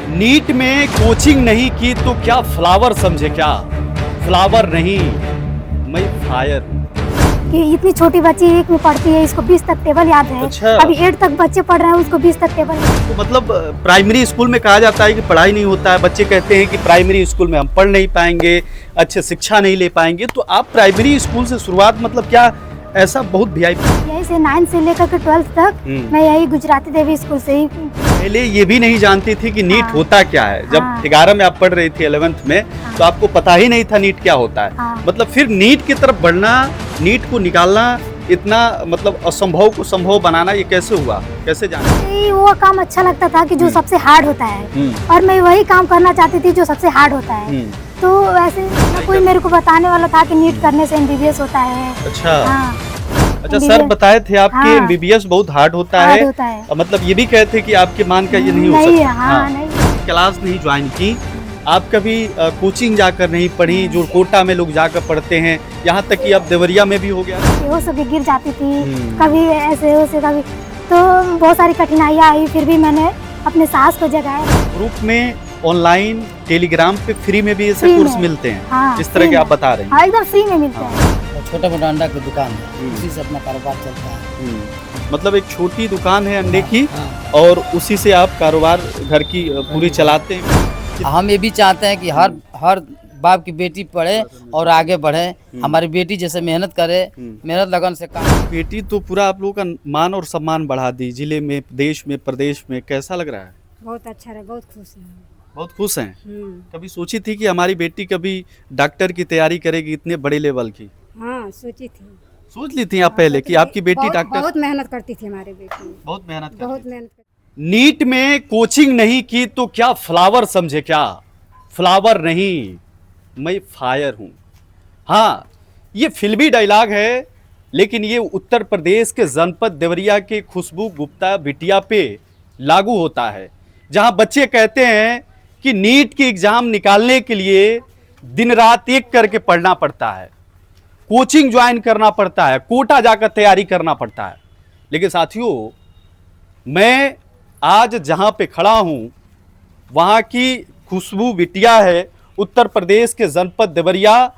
NEET में coaching नहीं की तो क्या फ्लावर समझे क्या? फ्लावर नहीं, मैं फायर हूँ। कि इतनी छोटी बच्ची 1 में पढ़ती है, इसको 20 तक टेबल याद है। अच्छा। अभी 8 तक बच्चे पढ़ रहे हैं, उसको 20 तक टेबल। तो मतलब प्राइमरी स्कूल में कहा जाता है कि पढ़ाई नहीं होता है, बच्चे कहते हैं कि प्राइमरी स्कूल में हम पढ़ नहीं पाएंगे, अच्छे शिक्षा नहीं ले पाएंगे, तो आप प्राइमरी स्कूल से शुरुआत मतलब क्या ऐसा बहुत वीआईपी? यही से 9 से लेकर के 12 तक मैं यही गुजराती देवी स्कूल से ही। पहले ये भी नहीं जानती थी कि नीट होता क्या है। जब 11 में आप पढ़ रही थी 11th में, तो आपको पता ही नहीं था नीट क्या होता है। मतलब फिर नीट की तरफ बढ़ना, नीट को निकालना, इतना मतलब असंभव को संभव बनाना, ये कैसे हुआ, कैसे जाना? वो काम अच्छा लगता था कि जो सबसे हार्ड होता है, और मैं वही काम करना चाहती थी जो सबसे हार्ड होता है। तो वैसे कोई मेरे को बताने वाला था कि नीट करने से एमबीबीएस होता है। अच्छा। अच्छा, सर बताए थे आपके एमबीबीएस बहुत हार्ड होता है। मतलब ये भी कहते कि आपके मान का ये नहीं हो सकता। नहीं। क्लास नहीं ज्वाइन की, आप कभी कोचिंग जाकर नहीं पढ़ी जो कोटा में लोग जाकर पढ़ते हैं, यहाँ तक कि अब देवरिया में भी हो गया। वो सब गिर जाती थी कभी ऐसे वैसे, कभी तो बहुत सारी कठिनाइयाँ आई, फिर भी मैंने अपने सास को जगाया। ग्रुप में ऑनलाइन टेलीग्राम पे फ्री में भी ऐसे कोर्स मिलते हैं, जिस तरह के आप बता रहे हैं। एकदम फ्री में मिलते हैं। छोटा मोटा अंडा की दुकान है, उसी से अपना कारोबार चलता है। मतलब एक छोटी दुकान है अंडे की, और उसी से आप कारोबार घर की पूरी चलाते हैं। हम ये भी चाहते हैं कि हर बाप की बेटी पढ़े और आगे बढ़े, हमारी बेटी जैसे मेहनत करे, मेहनत लगन से काम। बेटी तो पूरा आप लोगों का मान और सम्मान बढ़ा दी जिले में, देश में, प्रदेश में। कैसा लग रहा है? बहुत अच्छा रहा, बहुत खुश है। बहुत खुश हैं। कभी सोची थी कि हमारी बेटी कभी डॉक्टर की तैयारी करेगी इतने बड़े लेवल की? हाँ, सोची थी। सोच ली थी आप पहले कि आपकी बेटी डॉक्टर? बहुत मेहनत करती थी हमारी बेटी, बहुत मेहनत मेहनत। नीट में कोचिंग नहीं की तो क्या फ्लावर समझे क्या? फ्लावर नहीं, मैं फायर हूं। हाँ, ये फिल्मी डायलॉग है, लेकिन ये उत्तर प्रदेश के जनपद देवरिया के खुशबू गुप्ता बिटिया पे लागू होता है, जहां बच्चे कहते हैं कि नीट की एग्जाम निकालने के लिए दिन रात एक करके पढ़ना पड़ता है, कोचिंग ज्वाइन करना पड़ता है, कोटा जाकर तैयारी करना पड़ता है। लेकिन साथियों, मैं आज जहां पे खड़ा हूं, वहां की खुशबू बिटिया है, उत्तर प्रदेश के जनपद देवरिया,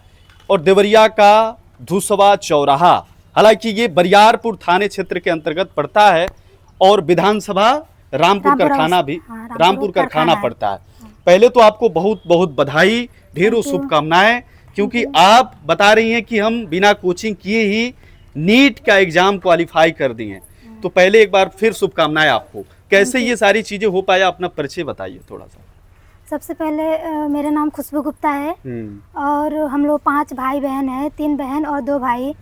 और देवरिया का धुसवा चौराहा। हालांकि ये बरियारपुर थाने क्षेत्र के अंतर्गत पड़ता है, और विधानसभा रामपुर कारखाना भी रामपुर कारखाना पड़ता है। पहले तो आपको बहुत बहुत बधाई, ढेरों शुभकामनाएं, क्योंकि आप बता रही हैं कि हम बिना कोचिंग किए ही नीट का एग्जाम क्वालिफाई कर दिए हैं। तो पहले एक बार फिर शुभकामनाएं आपको। कैसे ये सारी चीजें हो पाया, अपना परिचय बताइए थोड़ा सा। सबसे पहले मेरा नाम खुशबू गुप्ता है, और हम लोग 5 भाई बहन हैं, 3 बहन और 2 भाई,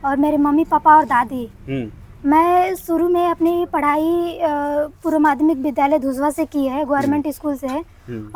और मेरे मम्मी पापा और दादी। मैं शुरू में अपनी पढ़ाई पूर्व माध्यमिक विद्यालय धुसवा से की है, गवर्नमेंट स्कूल से,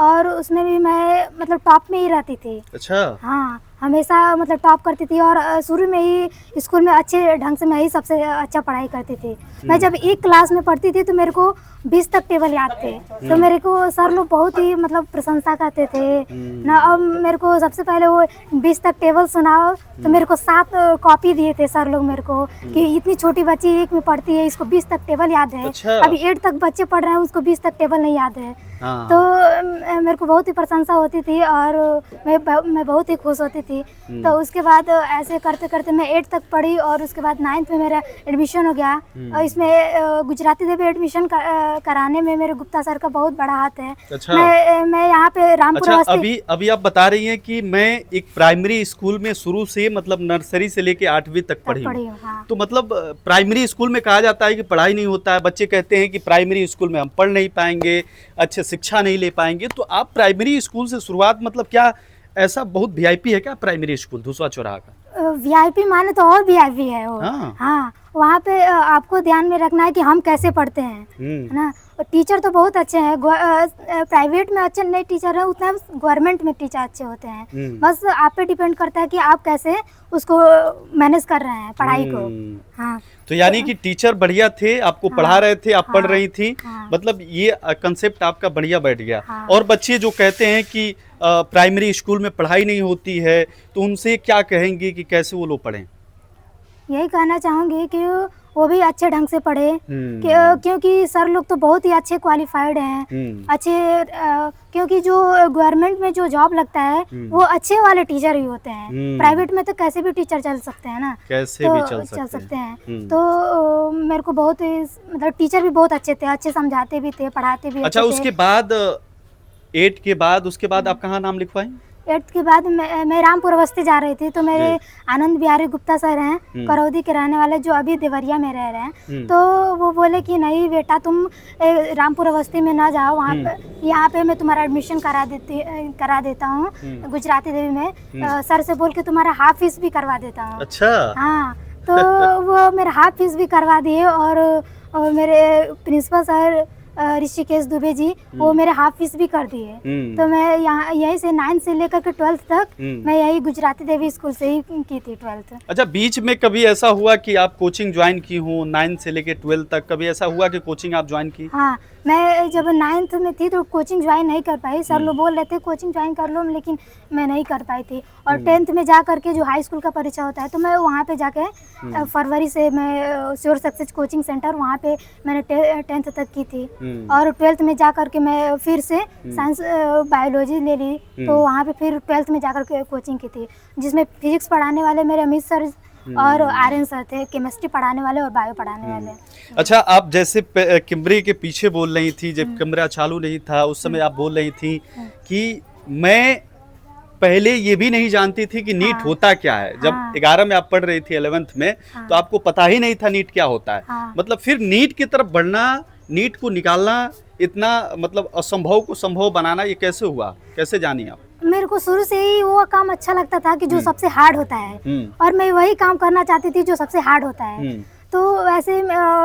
और उसमें भी मैं मतलब टॉप में ही रहती थी। अच्छा। हाँ, हमेशा मतलब टॉप करती थी, और शुरू में ही स्कूल में अच्छे ढंग से मैं ही सबसे अच्छा पढ़ाई करती थी। मैं जब 1 क्लास में पढ़ती थी तो मेरे को 20 तक टेबल याद थे, तो मेरे को सर लोग बहुत ही मतलब प्रशंसा करते थे ना। अब मेरे को सबसे पहले वो 20 तक टेबल सुनाओ तो मेरे को 7 कॉपी दिए थे सर लोग मेरे को, कि इतनी छोटी बच्ची 1 में पढ़ती है, इसको 20 तक टेबल याद है। अच्छा। अभी 8 तक बच्चे पढ़ रहे हैं, उसको 20 तक टेबल नहीं याद है। तो मेरे को बहुत ही प्रशंसा होती थी, और मैं बहुत ही खुश होती थी। तो उसके बाद ऐसे करते करते मैं 8 तक पढ़ी, और उसके बाद 9th में मेरा एडमिशन हो गया। और इसमें गुजराती देवी एडमिशन कराने में मेरे गुप्ता सर का बहुत बड़ा हाथ है। अच्छा। मैं यहाँ पे रामपुर। अच्छा, अभी आप बता रही हैं कि मैं एक प्राइमरी स्कूल में शुरू से मतलब नर्सरी से लेके 8वीं तक पढ़ी हूँ। हाँ। तो मतलब प्राइमरी स्कूल में कहा जाता है कि पढ़ाई नहीं होता है, बच्चे कहते हैं कि प्राइमरी स्कूल में हम पढ़ नहीं पाएंगे, अच्छे शिक्षा नहीं ले पाएंगे। तो आप प्राइमरी स्कूल से शुरुआत, मतलब क्या ऐसा बहुत वीआईपी है क्या प्राइमरी स्कूल धुसवा चौराहा का? वीआईपी माने तो और वीआईपी है वो। हाँ, वहाँ पे आपको ध्यान में रखना है कि हम कैसे पढ़ते हैं, है ना। टीचर तो बहुत अच्छे हैं, प्राइवेट में अच्छे नहीं टीचर है उतना, गवर्नमेंट में टीचर अच्छे होते हैं। बस आप पे डिपेंड करता है कि आप कैसे उसको मैनेज कर रहे हैं पढ़ाई को। हाँ, तो यानी कि टीचर बढ़िया थे, आपको पढ़ा रहे थे, आप पढ़ रही थी, मतलब ये कंसेप्ट आपका बढ़िया बैठ गया। और बच्चे जो कहते हैं कि प्राइमरी स्कूल में पढ़ाई नहीं होती है, तो उनसे क्या कहेंगे कि कैसे वो लोग पढ़ें? यही कहना चाहूँगी कि वो भी अच्छे ढंग से पढ़े, क्योंकि सर लोग तो बहुत ही अच्छे क्वालिफाइड हैं, अच्छे क्योंकि जो गवर्नमेंट में जो जॉब लगता है वो अच्छे वाले टीचर ही होते हैं। प्राइवेट में तो कैसे भी टीचर चल सकते हैं ना, कैसे तो भी चल सकते हैं। तो मेरे को बहुत ही मतलब टीचर भी बहुत अच्छे थे, अच्छे समझाते भी थे, पढ़ाते भी अच्छा, अच्छे थे। उसके बाद 8 के बाद उसके बाद आप कहाँ नाम लिखवाएं? 8th के बाद मैं रामपुर अवस्थी जा रही थी, तो मेरे आनंद बिहारी गुप्ता सर हैं, करौदी के रहने वाले, जो अभी देवरिया में रह रहे हैं। तो वो बोले कि नहीं बेटा तुम रामपुर अवस्थी में ना जाओ, वहाँ पे यहाँ पे मैं तुम्हारा एडमिशन करा देता हूँ गुजराती देवी में, सर से बोल के तुम्हारा हाफ फीस भी करवा देता हूँ। अच्छा। हाँ, तो वो मेरा हाफ फीस भी करवा दिए, और मेरे प्रिंसिपल सर ऋषिकेश दुबे जी, वो मेरे हाफ फीस भी कर दिए। तो मैं यहाँ यहीं से 9th से लेकर के 12th तक मैं यही गुजराती देवी स्कूल से ही की थी 12th। अच्छा, बीच में कभी ऐसा हुआ कि आप कोचिंग ज्वाइन की हो 9th से लेकर 12th तक, कभी ऐसा हुआ कि कोचिंग आप ज्वाइन की? हाँ, मैं जब 9th में थी तो कोचिंग ज्वाइन नहीं कर पाई, सर लोग बोल रहे थे कोचिंग ज्वाइन कर लो, लेकिन मैं नहीं कर पाई थी। और 10th में जा करके जो हाई स्कूल का परीक्षा होता है, तो मैं वहाँ पे जाके फरवरी से मैं श्योर सक्सेस कोचिंग सेंटर, वहाँ पे मैंने 10th तक की थी। और 12th में जा करके मैं फिर से साइंस बायोलॉजी ले ली, तो वहाँ पे फिर 12th में जाकर के कोचिंग की थी, जिसमें फिजिक्स पढ़ाने वाले मेरे अमित सर और आर्यन सर थे, केमिस्ट्री पढ़ाने वाले और बायो पढ़ाने वाले। अच्छा, आप जैसे कैमरे के पीछे बोल रही थी, जब कैमरा चालू नहीं था उस समय आप बोल रही थी कि मैं पहले ये भी नहीं जानती थी कि नीट होता क्या है। जब 11 में आप पढ़ रही थी 11th में, तो आपको पता ही नहीं था नीट क्या होता है। मतलब फिर नीट की तरफ बढ़ना, नीट को निकालना, इतना मतलब असंभव को संभव बनाना, ये कैसे हुआ, कैसे जानी आप? मेरे को शुरू से ही वो काम अच्छा लगता था कि जो सबसे हार्ड होता है, और मैं वही काम करना चाहती थी जो सबसे हार्ड होता है। तो वैसे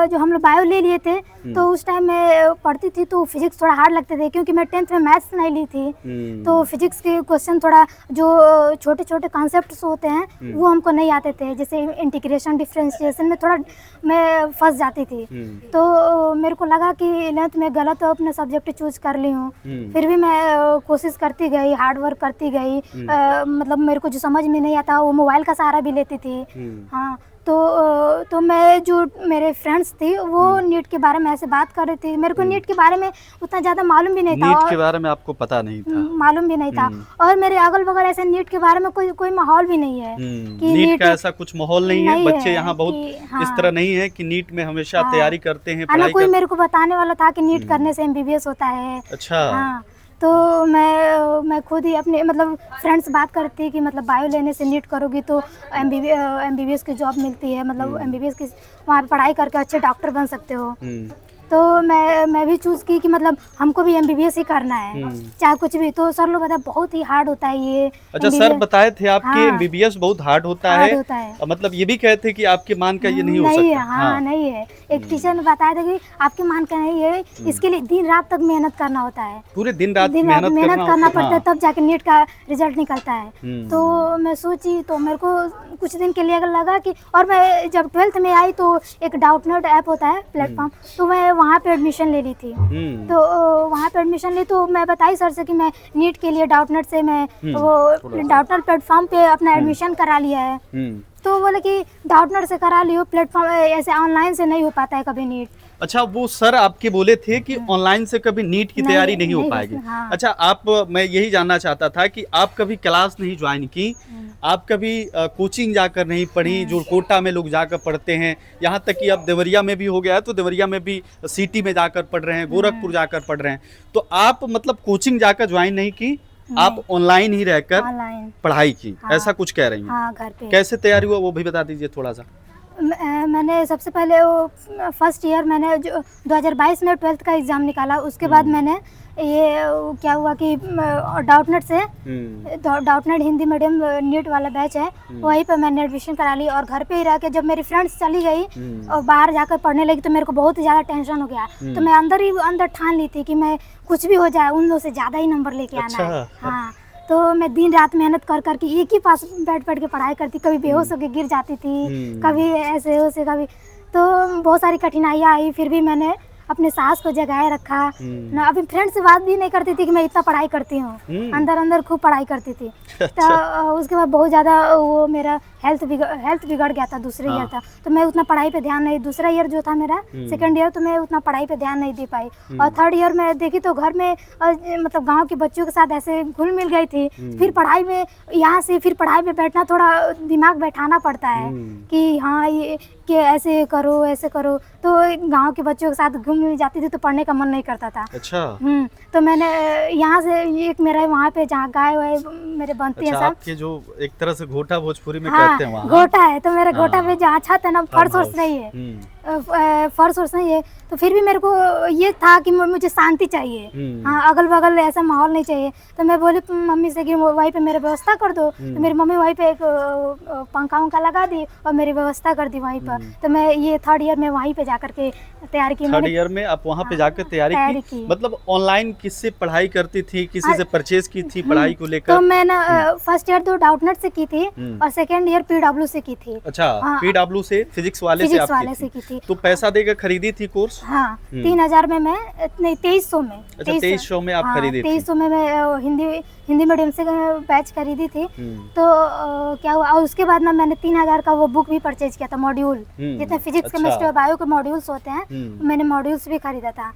जो हम लोग बायो ले लिए थे, तो उस टाइम मैं पढ़ती थी तो फिजिक्स थोड़ा हार्ड लगते थे, क्योंकि मैं 10th में मैथ्स नहीं ली थी। तो फिजिक्स के क्वेश्चन थोड़ा जो छोटे छोटे कॉन्सेप्ट्स होते हैं वो हमको नहीं आते थे, जैसे इंटीग्रेशन डिफरेंशिएशन में थोड़ा मैं फंस जाती थी। तो मेरे को लगा कि 11th में गलत अपने सब्जेक्ट चूज कर ली हूँ। फिर भी मैं कोशिश करती गई, हार्ड वर्क करती गई। मतलब मेरे को जो समझ में नहीं आता वो मोबाइल का सहारा भी लेती थी। हाँ, तो मैं जो मेरे फ्रेंड्स थी वो नीट के बारे में ऐसे बात कर रही थी, मेरे को नीट के बारे में उतना ज़्यादा मालूम भी नहीं था। नीट के बारे में आपको पता नहीं था? मालूम भी नहीं था, और मेरे अगल बगल ऐसे नीट के बारे में कोई माहौल भी नहीं है कि नीट का ऐसा कुछ माहौल नहीं है। बच्चे यहाँ बहुत हाँ, इस तरह नहीं है कि नीट में हमेशा तैयारी करते हैं, पढ़ाई कोई मेरे को बताने वाला था कि नीट करने से MBBS होता है। अच्छा। हाँ, तो मैं खुद ही अपने मतलब फ्रेंड्स बात करती कि मतलब बायो लेने से नीट करोगी तो MBBS की जॉब मिलती है, मतलब MBBS की वहाँ पे पढ़ाई करके अच्छे डॉक्टर बन सकते हो। तो मैं भी चूज़ की कि मतलब हमको भी MBBS ही करना है, चाहे कुछ भी। तो सर लोग बताए बहुत ही हार्ड होता है ये। अच्छा, सर बताए थे आपके हाँ, MBBS बहुत हार्ड होता हार्ड है। होता है। मतलब ये भी कहते हैं कि आपके मान का ये नहीं हो नहीं सकता। है, हाँ, नहीं है। एक टीचर ने बताया था कि आपके मान का नहीं है, इसके लिए दिन रात तक मेहनत करना होता है, पूरे दिन रात मेहनत करना पड़ता है, हाँ। तब जाके नीट का रिजल्ट निकलता है। तो मैं सोची, तो मेरे को कुछ दिन के लिए लगा कि, और मैं जब 12th में आई तो एक डाउटनेट ऐप होता है प्लेटफॉर्म, तो मैं वहाँ पे एडमिशन ले ली थी। तो वहाँ पे एडमिशन ली, तो मैं बताई सर से कि मैं नीट के लिए डाउटनेट से मैं वो डाउटनेट प्लेटफॉर्म पे अपना एडमिशन करा लिया है। तो बोले कि डाउटनेट से करा लियो, प्लेटफॉर्म ऐसे ऑनलाइन से नहीं हो पाता है कभी नीट। अच्छा, वो सर आपके बोले थे कि ऑनलाइन से कभी नीट की तैयारी नहीं हो पाएगी। हाँ। अच्छा, आप, मैं यही जानना चाहता था कि आप कभी क्लास नहीं ज्वाइन की, आप कभी कोचिंग जाकर नहीं पढ़ी, जो कोटा में लोग जाकर पढ़ते हैं, यहाँ तक कि अब देवरिया में भी हो गया है, तो देवरिया में भी सिटी में जाकर पढ़ रहे हैं, गोरखपुर जाकर पढ़ रहे हैं। तो आप मतलब कोचिंग जाकर ज्वाइन नहीं की, आप ऑनलाइन ही रहकर पढ़ाई की, ऐसा कुछ कह रही हैं? हाँ, घर पे। कैसे तैयारी हुआ वो भी बता दीजिए थोड़ा सा। मैंने सबसे पहले वो फर्स्ट ईयर मैंने जो 2022 में 12th का एग्ज़ाम निकाला, उसके बाद मैंने ये क्या हुआ कि डाउटनेट से, डाउटनेट हिंदी मीडियम नीट वाला बैच है, वहीं पर मैंने एडमिशन करा ली। और घर पे ही रह के जब मेरी फ्रेंड्स चली गई और बाहर जाकर पढ़ने लगी, तो मेरे को बहुत ज़्यादा टेंशन हो गया। तो मैं अंदर ठान ली थी कि मैं कुछ भी हो जाए उन लोगों से ज़्यादा ही नंबर लेके आना है। हाँ, तो मैं दिन रात मेहनत कर करके एक ही पास बैठ के पढ़ाई करती, कभी बेहोश होकर गिर जाती थी, कभी ऐसे हो से, कभी तो बहुत सारी कठिनाइयाँ आई। फिर भी मैंने अपने सास को जगाए रखा हम्म। ना। अभी फ्रेंड से बात भी नहीं करती थी कि मैं इतना पढ़ाई करती हूँ, अंदर अंदर खूब पढ़ाई करती थी। तो उसके बाद बहुत ज़्यादा वो मेरा हेल्थ बिगड़ गया था। दूसरे ईयर था तो मैं उतना पढ़ाई पे ध्यान नहीं, दूसरा ईयर जो था मेरा सेकंड ईयर, तो मैं उतना पढ़ाई पे ध्यान नहीं दे पाई। और थर्ड ईयर में देखी तो घर में मतलब गांव के बच्चों के साथ ऐसे घुल मिल गई थी। फिर पढ़ाई में यहाँ से फिर पढ़ाई में बैठना, थोड़ा दिमाग बैठाना पड़ता है कि हाँ ये कि ऐसे करो ऐसे करो। तो गांव के बच्चों के साथ घूम मिल जाती थी तो पढ़ने का मन नहीं करता था। अच्छा। तो मैंने यहाँ से एक मेरा वहाँ पे जहाँ गाय वाय मेरे बनती है अच्छा, सब। आपके जो एक तरह से घोटा भोजपुरी में हाँ, कहते हैं वहाँ। गोटा है तो मेरा गोटा पे जहाँ छत है ना, फर्श वर्श हाउस। नहीं है, फर्श वर्श नहीं है। तो फिर भी मेरे को ये था कि मुझे शांति चाहिए। हाँ, अगल बगल ऐसा माहौल नहीं चाहिए। तो मैं बोली मम्मी से कि वहीं पे मेरी व्यवस्था कर दो। तो मेरी मम्मी वहीं पे एक पंखा उंखा लगा दी और मेरी व्यवस्था कर दी वहीं पर। तो मैं ये थर्ड ईयर में वहीं पे जाकर के तैयारी की। थर्ड ईयर में आप वहाँ पे जाकर तैयारी की? मतलब ऑनलाइन किससे पढ़ाई करती थी, किसी से परचेज की थी पढ़ाई को लेकर? तो मैंने फर्स्ट ईयर तो डाउटनेट से की थी और सेकेंड ईयर PW से की थी। अच्छा, PW से फिजिक्स वाले से की थी। तो पैसा देकर खरीदी थी कोर्स? हाँ, 3000 में मैं नहीं 2300 में। अच्छा, 2300 में आप खरीदी थी? 2300 में मैं हिंदी मीडियम से बैच खरीदी थी। तो क्या हुआ, और उसके बाद ना मैंने 3000 का वो बुक भी परचेज किया था, मॉड्यूल जितने फिजिक्स केमिस्ट्री और बायो के मॉड्यूल्स होते हैं, मैंने मॉड्यूल्स भी खरीदा था।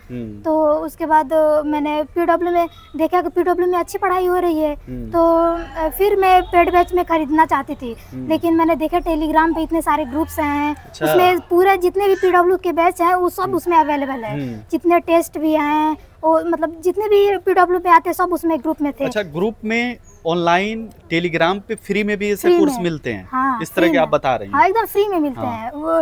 तो उसके बाद मैंने PW में देखा कि PW में अच्छी पढ़ाई हो रही है। तो फिर मैं पेड बैच में खरीदना चाहती थी, लेकिन मैंने देखा टेलीग्राम पे इतने सारे ग्रुप्स हैं। उसमें पूरा जितने भी PW के बैच हैं वो सब उसमें अवेलेबल है। जितने टेस्ट भी हैं और मतलब जितने भी PW पे आते हैं सब उसमें ग्रुप में थे। अच्छा, ग्रुप में ऑनलाइन टेलीग्राम पे फ्री में भी ऐसे कोर्स मिलते हैं? हाँ, इस तरह के आप बता रही हैं? हाँ, एकदम फ्री में मिलते हैं। वो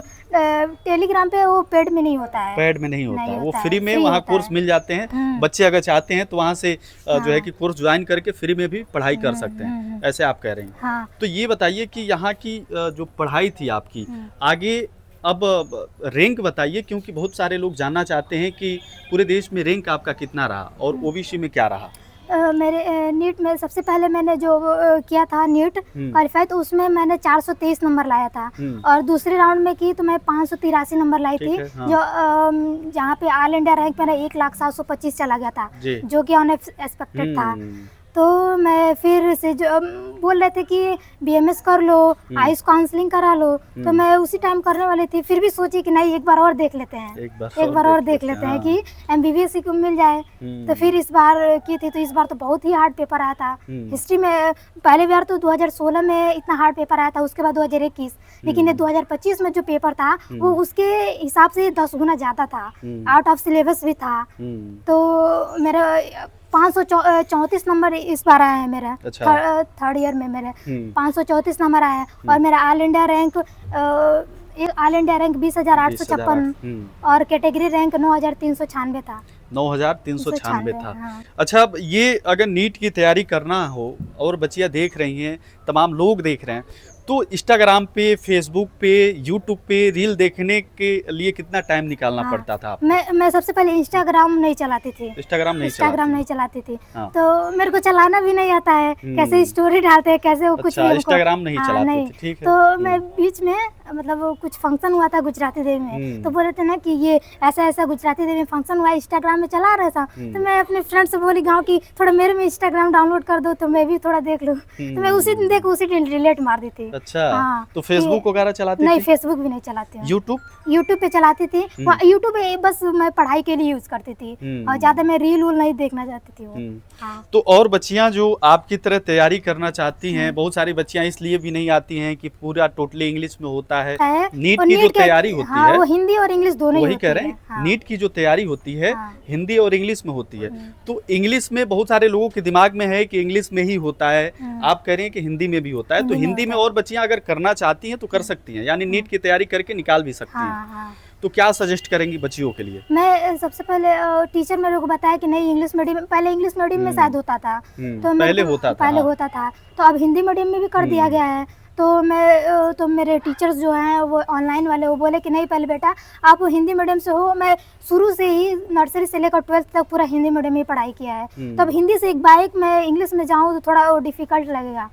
टेलीग्राम पे वो पेड में नहीं होता है। पेड में नहीं होता, वो फ्री में वहाँ कोर्स मिल जाते हैं। बच्चे अगर चाहते हैं तो वहाँ से जो है कि कोर्स ज्वाइन करके फ्री में भी पढ़ाई कर सकते हैं, ऐसे आप कह रही हैं। हाँ। तो ये बताइए कि यहाँ की जो पढ़ाई थी आपकी, आगे अब रैंक बताइए, क्योंकि बहुत सारे लोग जानना चाहते हैं कि पूरे देश में रैंक आपका कितना रहा और ओबीसी में क्या रहा? मेरे नीट में सबसे पहले मैंने जो किया था नीट क्वालिफाई, तो उसमें मैंने 423 नंबर लाया था। और दूसरे राउंड में की तो मैं 583 नंबर लाई थी। हाँ। जो जहाँ पे ऑल इंडिया रैंक मेरा 1,0725 चला गया था, जो कि अनएक्सपेक्टेड था। तो मैं फिर से जो बोल रहे थे कि BMS कर लो, आइस काउंसलिंग करा लो, तो मैं उसी टाइम करने वाली थी। फिर भी सोची कि नहीं, एक बार और देख लेते हैं, एक बार और देख लेते हैं कि MBBS को मिल जाए। तो फिर इस बार की थी, तो इस बार तो बहुत ही हार्ड पेपर आया था। हिस्ट्री में पहले बार तो 2016 में इतना हार्ड पेपर आया था, उसके बाद 2021, लेकिन ये 2025 में जो पेपर था वो उसके हिसाब से 10 गुना ज़्यादा था, आउट ऑफ सिलेबस भी था। तो मेरा 534 नंबर इस बार आया है मेरा। अच्छा। थर्ड ईयर में मेरे 534 नंबर आया है। और मेरा ऑल इंडिया रैंक 20,856 और कैटेगरी रैंक 9,396 था। 9,396 था। हाँ। अच्छा, अब ये अगर नीट की तैयारी करना हो और बच्चियां देख रही हैं, तमाम लोग देख रहे हैं, तो इंस्टाग्राम पे, फेसबुक पे, यूट्यूब पे रील देखने के लिए कितना टाइम निकालना पड़ता था? मैं सबसे पहले इंस्टाग्राम नहीं चलाती थी। इंस्टाग्राम नहीं चलाती थी। हाँ। तो मेरे को चलाना भी नहीं आता है, कैसे स्टोरी डालते हैं, कैसे वो कुछ भी इंस्टाग्राम नहीं चलाती थी। ठीक है। तो मैं बीच में मतलब कुछ फंक्शन हुआ था गुजराती देवी में, तो बोले थे ना कि ये ऐसा ऐसा गुजराती देवी में फंक्शन हुआ, इंस्टाग्राम में चला रहा था। तो मैं अपने फ्रेंड से बोली गाँव की, थोड़ा मेरे में इंस्टाग्राम डाउनलोड कर दो तो मैं भी थोड़ा देख लूँ। तो मैं उसी दिन देख उसी दिन रिलेट मार दी थी। अच्छा। हाँ, तो फेसबुक वगैरह चलाती नहीं, थी? फेसबुक भी नहीं चलाती हूँ। यूट्यूब पे चलाती थी। यूट्यूब पे बस मैं पढ़ाई के लिए यूज करती थी और ज्यादा मैं रील नहीं देखना चाहती थी। हाँ। तो और बच्चियां जो आपकी तरह तैयारी करना चाहती हैं, बहुत सारी बच्चियां इसलिए भी नहीं आती हैं कि पूरा टोटली इंग्लिश में होता है। नीट की जो तैयारी होती है, वो हिंदी और इंग्लिश दोनों ही वही कह रहे हैं। नीट की जो तैयारी होती है हिंदी और इंग्लिश में होती है। तो इंग्लिश में बहुत सारे लोगों के दिमाग में है कि इंग्लिश में ही होता है, आप कह रहे हैं कि हिंदी में भी होता है। तो हिंदी में और बच्चियां अगर करना चाहती हैं तो कर सकती हैं, यानी नीट की तैयारी करके निकाल भी सकती हैं। तो क्या सजेस्ट करेंगी बच्चियों के लिए? मैं सबसे पहले टीचर मेरे को बताया कि नहीं, इंग्लिश मीडियम, पहले इंग्लिश मीडियम में शायद होता था, तो पहले होता था। तो अब हिंदी मीडियम में भी कर दिया गया है। तो मेरे टीचर्स जो हैं वो ऑनलाइन वाले, वो बोले कि नहीं पहले बेटा आप हिंदी मीडियम से हो। मैं शुरू से ही नर्सरी से लेकर 12th तक पूरा हिंदी मीडियम ही पढ़ाई किया है। तब हिंदी से एक बाइक मैं इंग्लिश में जाऊँ तो थोड़ा वो डिफिकल्ट लगेगा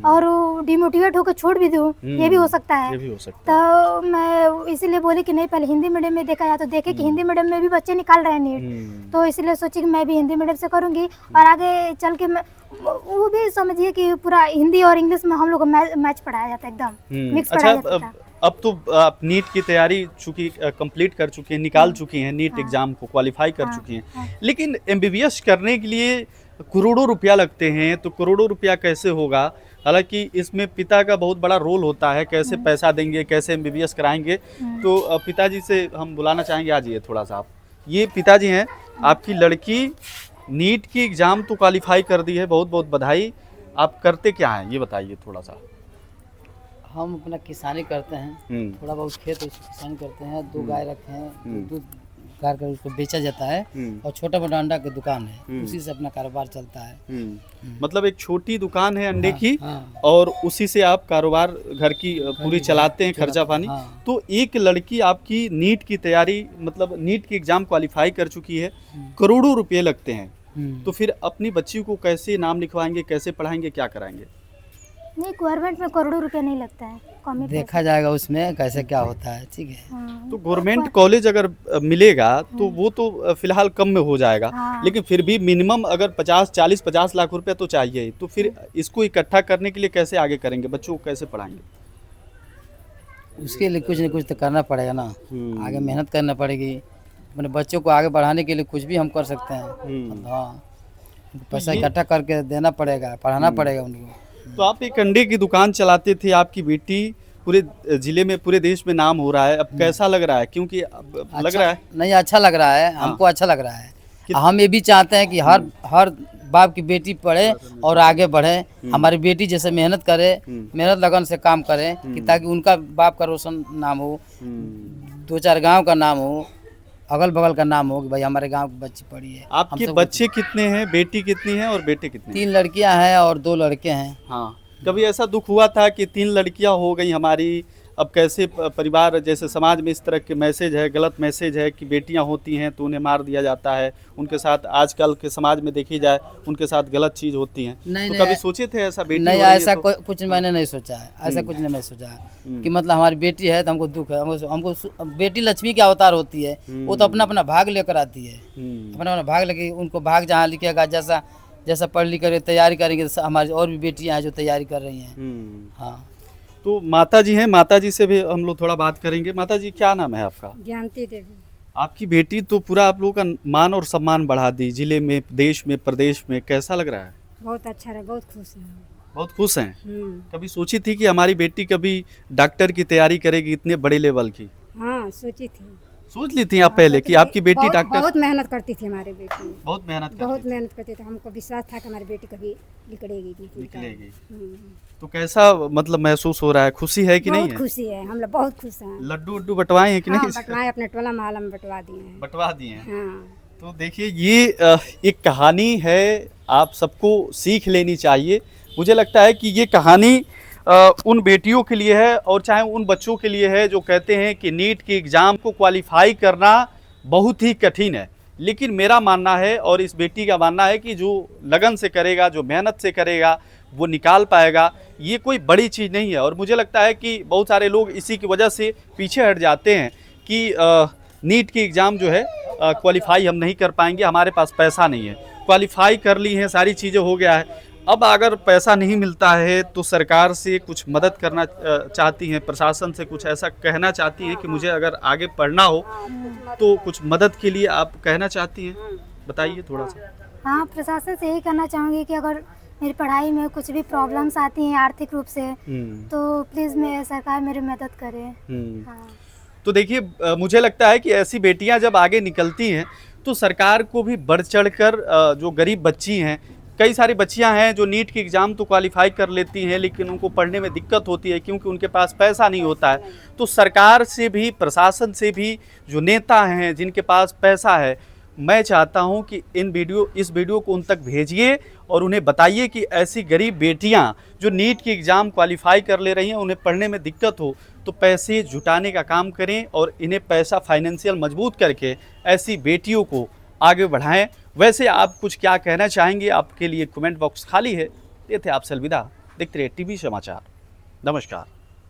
और डिमोटिवेट होकर छोड़ भी दूँ, ये भी हो सकता है। ये भी हो सकता है। तो मैं इसीलिए बोली कि नहीं पहले हिंदी मीडियम में देखा जाए, तो देखे कि हिंदी मीडियम में भी बच्चे निकाल रहे हैं नीट, तो इसलिए सोची कि मैं भी हिंदी मीडियम से करूँगी और आगे चल के मैं वो भी समझिए कि पूरा हिंदी और इंग्लिश में हम लोग को मैच पढ़ाया जाता है, एकदम मिक्स अच्छा, पढ़ाया जाता था। अब तो आप नीट की तैयारी चूंकि कंप्लीट कर चुकी हैं, निकाल चुकी हैं, नीट एग्जाम को क्वालिफाई कर चुकी हैं, लेकिन एमबीबीएस करने के लिए करोड़ों रुपया लगते हैं, तो करोड़ों रुपया कैसे होगा? हालांकि इसमें पिता का बहुत बड़ा रोल होता है, कैसे पैसा देंगे, कैसे एमबीबीएस कराएंगे। तो पिताजी से हम बुलाना चाहेंगे, आ जाइए थोड़ा सा आप। ये पिताजी हैं, आपकी लड़की नीट की एग्ज़ाम तो क्वालिफाई कर दी है, बहुत बहुत बधाई। आप करते क्या हैं ये बताइए थोड़ा सा। हम अपना किसानी करते हैं, थोड़ा बहुत खेत उसकी किसानी करते हैं, 2 गाय रखे हैं, दूध गार कर उसको बेचा जाता है और छोटा मोटा अंडा की दुकान है, उसी से अपना कारोबार चलता है। मतलब एक छोटी दुकान है अंडे की, हाँ। और उसी से आप कारोबार घर की पूरी चलाते हैं, खर्चा पानी। हाँ। तो एक लड़की आपकी नीट की तैयारी, मतलब नीट की एग्जाम क्वालिफाई कर चुकी है, करोड़ों रुपए लगते हैं, तो फिर अपनी बच्ची को कैसे नाम लिखवाएंगे, कैसे पढ़ाएंगे, क्या कराएंगे? नहीं, गवर्नमेंट में करोड़ों रुपया नहीं लगता है, कम ही देखा जाएगा उसमें कैसे क्या होता है, ठीक है। हाँ। तो गवर्नमेंट कॉलेज अगर मिलेगा तो वो तो फिलहाल कम में हो जाएगा, लेकिन फिर भी मिनिमम अगर 50 लाख रुपया तो चाहिए। तो फिर इसको इकट्ठा करने के लिए कैसे आगे करेंगे, बच्चों को कैसे पढ़ाएंगे? उसके लिए कुछ न कुछ तो करना पड़ेगा ना, आगे मेहनत करना पड़ेगी। अपने बच्चों को आगे बढ़ाने के लिए कुछ भी हम कर सकते हैं। हाँ, पैसा इकट्ठा करके देना पड़ेगा, पढ़ाना पड़ेगा उनको। तो आप एक अंडे की दुकान चलाते थे, आपकी बेटी पूरे जिले में, पूरे देश में नाम हो रहा है, अब कैसा लग रहा है? क्योंकि अब लग रहा है नहीं, अच्छा लग रहा है, हमको अच्छा लग रहा है। हम ये भी चाहते हैं कि हर बाप की बेटी पढ़े और आगे बढ़े, हमारी बेटी जैसे मेहनत करे, मेहनत लगन से काम करे, कि ताकि उनका बाप का रोशन नाम हो, 2-4 गांव का नाम हो, अगल बगल का नाम हो कि भाई हमारे गांव की बच्ची पढ़ी है। आपके बच्चे कितने हैं, बेटी कितनी है और बेटे कितने हैं? 3 लड़कियां हैं और 2 लड़के हैं। हाँ, कभी ऐसा दुख हुआ था कि 3 लड़कियां हो गई हमारी, अब कैसे परिवार, जैसे समाज में इस तरह के मैसेज है, गलत मैसेज है कि बेटियां होती हैं तो उन्हें मार दिया जाता है, उनके साथ आजकल के समाज में देखी जाए उनके साथ गलत चीज़ होती हैं, तो कभी सोचे थे ऐसा बेटी नहीं, हो रही है ऐसा तो? कुछ मैंने नहीं सोचा है, ऐसा कुछ नहीं मैं सोचा है कि मतलब हमारी बेटी है तो हमको दुख है। हमको बेटी लक्ष्मी के अवतार होती है, वो तो अपना अपना भाग लेकर आती है, अपना अपना भाग लेके उनको भाग जहाँ लिखेगा, जैसा जैसा पढ़ लिख कर तैयारी करेंगे, हमारी और भी बेटियाँ हैं जो तैयारी कर रही हैं। हाँ, तो माता जी हैं, माता जी से भी हम लोग थोड़ा बात करेंगे। माता जी, क्या नाम है आपका? ज्ञानती देवी। आपकी बेटी तो पूरा आप लोगों का मान और सम्मान बढ़ा दी, जिले में, देश में, प्रदेश में, कैसा लग रहा है? बहुत अच्छा रहा, बहुत खुश है। बहुत खुश हैं? कभी सोची थी कि हमारी बेटी कभी डॉक्टर की तैयारी करेगी इतने बड़े लेवल की? हाँ, सोची थी। सोच ली थी आप पहले कि आपकी बेटी डॉक्टर? बहुत मेहनत करती थी हमारी बेटी, बहुत मेहनत बहुत मेहनत करती थी। हमको विश्वास था कि हमारी बेटी कभी निकलेगी। निकलेगी। तो कैसा मतलब महसूस हो रहा है, खुशी है कि नहीं बहुत है? खुशी है, हम लोग बहुत खुश हैं। लड्डू उड्डू बंटवाए हैं कि हाँ, नहीं? बंटवाए, अपने टोला मोहल्ला में बंटवा दिए हैं। बंटवा दिए हैं। हाँ, तो देखिए, ये एक कहानी है, आप सबको सीख लेनी चाहिए। मुझे लगता है कि ये कहानी उन बेटियों के लिए है और चाहे उन बच्चों के लिए है जो कहते हैं कि नीट की एग्ज़ाम को क्वालिफाई करना बहुत ही कठिन है। लेकिन मेरा मानना है और इस बेटी का मानना है कि जो लगन से करेगा, जो मेहनत से करेगा, वो निकाल पाएगा। ये कोई बड़ी चीज़ नहीं है। और मुझे लगता है कि बहुत सारे लोग इसी की वजह से पीछे हट जाते हैं कि नीट की एग्ज़ाम जो है क्वालिफाई हम नहीं कर पाएंगे, हमारे पास पैसा नहीं है। क्वालिफाई कर ली हैं, सारी चीज़ें हो गया है, अब अगर पैसा नहीं मिलता है तो सरकार से कुछ मदद करना चाहती हैं, प्रशासन से कुछ ऐसा कहना चाहती हैं कि मुझे अगर आगे पढ़ना हो तो कुछ मदद के लिए आप कहना चाहती हैं, बताइए थोड़ा सा। हाँ, प्रशासन से यही कहना चाहूँगी कि अगर मेरी पढ़ाई में कुछ भी प्रॉब्लम्स आती हैं आर्थिक रूप से, तो प्लीज़ सरकार मेरी मदद करे। हाँ। तो देखिए, मुझे लगता है कि ऐसी बेटियां जब आगे निकलती हैं तो सरकार को भी बढ़ चढ़ कर, जो गरीब बच्ची हैं, कई सारी बच्चियां हैं जो नीट की एग्ज़ाम तो क्वालिफाई कर लेती हैं लेकिन उनको पढ़ने में दिक्कत होती है क्योंकि उनके पास पैसा नहीं होता है। तो सरकार से भी, प्रशासन से भी, जो नेता हैं जिनके पास पैसा है, मैं चाहता हूं कि इस वीडियो को उन तक भेजिए और उन्हें बताइए कि ऐसी गरीब बेटियां जो नीट की एग्ज़ाम क्वालिफाई कर ले रही हैं, उन्हें पढ़ने में दिक्कत हो तो पैसे जुटाने का काम करें और इन्हें पैसा फाइनेंशियल मजबूत करके ऐसी बेटियों को आगे बढ़ाएं। वैसे आप कुछ क्या कहना चाहेंगे? आपके लिए कमेंट बॉक्स खाली है। ये थे आपसे अलविदा। देखते रहिए टीवी समाचार। नमस्कार।